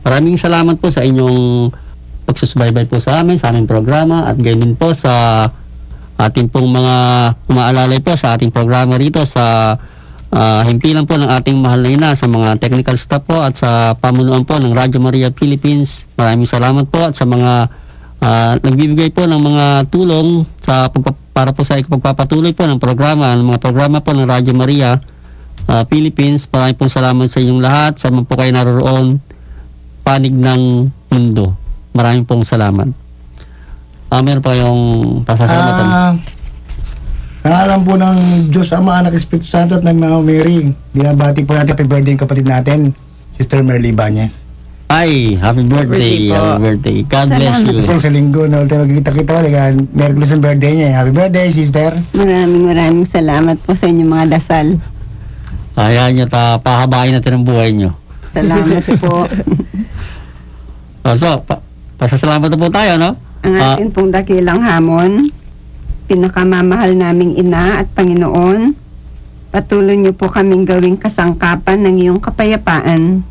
Maraming salamat po sa inyong pagsusubaybay po sa amin, sa aming programa, at gayon din po sa ating pong mga umaalalay po sa ating programa rito sa himpilan po ng ating mahal na ina, sa mga technical staff po at sa pamunuan po ng Radyo Maria Philippines. Maraming salamat po at sa mga nagbibigay po ng mga tulong para po sa pagpapatuloy po ng mga programa po ng Radyo Maria Philippines. Maraming pong salamat sa inyong lahat, sa mga po kayo naroroon panig ng mundo. Maraming pong salamat. Meron pa yung pasasalamatan. Sa ngalan po ng Diyos Ama, Anak, Espiritu Santo at ng mga Mary, binabati po natin happy birthday yung kapatid natin, Sister Merly Ibanez. Ay, happy birthday. Happy birthday. God bless you. Kasi sa linggo na ulit magkita-kita ulit, Merkulis ang birthday niya. Happy birthday, sister. Maraming salamat po sa inyong mga dasal. Ayan nyo, pahabain natin ang buhay nyo. Salamat po. Pasasalamat na po tayo, no? Ang atin pong dakilang hamon, pinakamamahal naming Ina at Panginoon, patuloy niyo po kaming gawing kasangkapan ng iyong kapayapaan,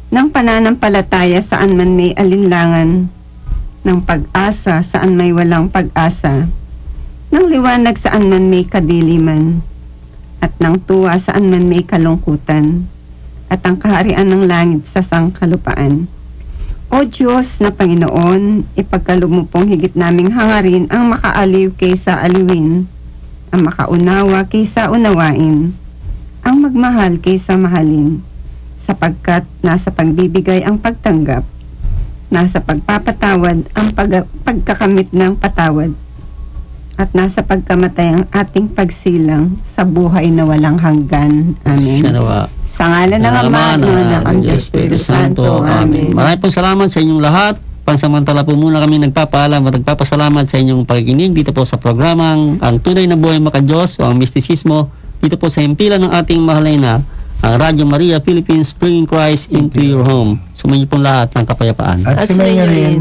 ng pananampalataya saan man may alinlangan, ng pag-asa saan may walang pag-asa, ng liwanag saan man may kadiliman, at ng tuwa saan man may kalungkutan, at ang kaharian ng langit sa sangkalupaan. O Diyos na Panginoon, ipagkaloob mo pong higit naming hangarin ang makaaliw kaysa aliwin, ang makaunawa kaysa unawain, ang magmahal kaysa mahalin, sapagkat nasa pagbibigay ang pagtanggap, nasa pagpapatawad ang pagkakamit ng patawad, at nasa pagkamatay ang ating pagsilang sa buhay na walang hanggan. Amen. Sa ngalan ng Ama, ng Anak, ng Espiritu Santo. Amen. Maraming po salamat sa inyong lahat. Pansamantala po muna kami nagpapaalam at nagpapasalamat sa inyong pakikinig dito po sa programang Ang Tunay na Buhay Makadiyos o ang Mistisismo dito po sa himpilan ng ating mahal na ina, ang Radyo Maria Philippines, bringing Christ into your home. Sumayin niyo pong lahat ng kapayapaan. At sumayin rin.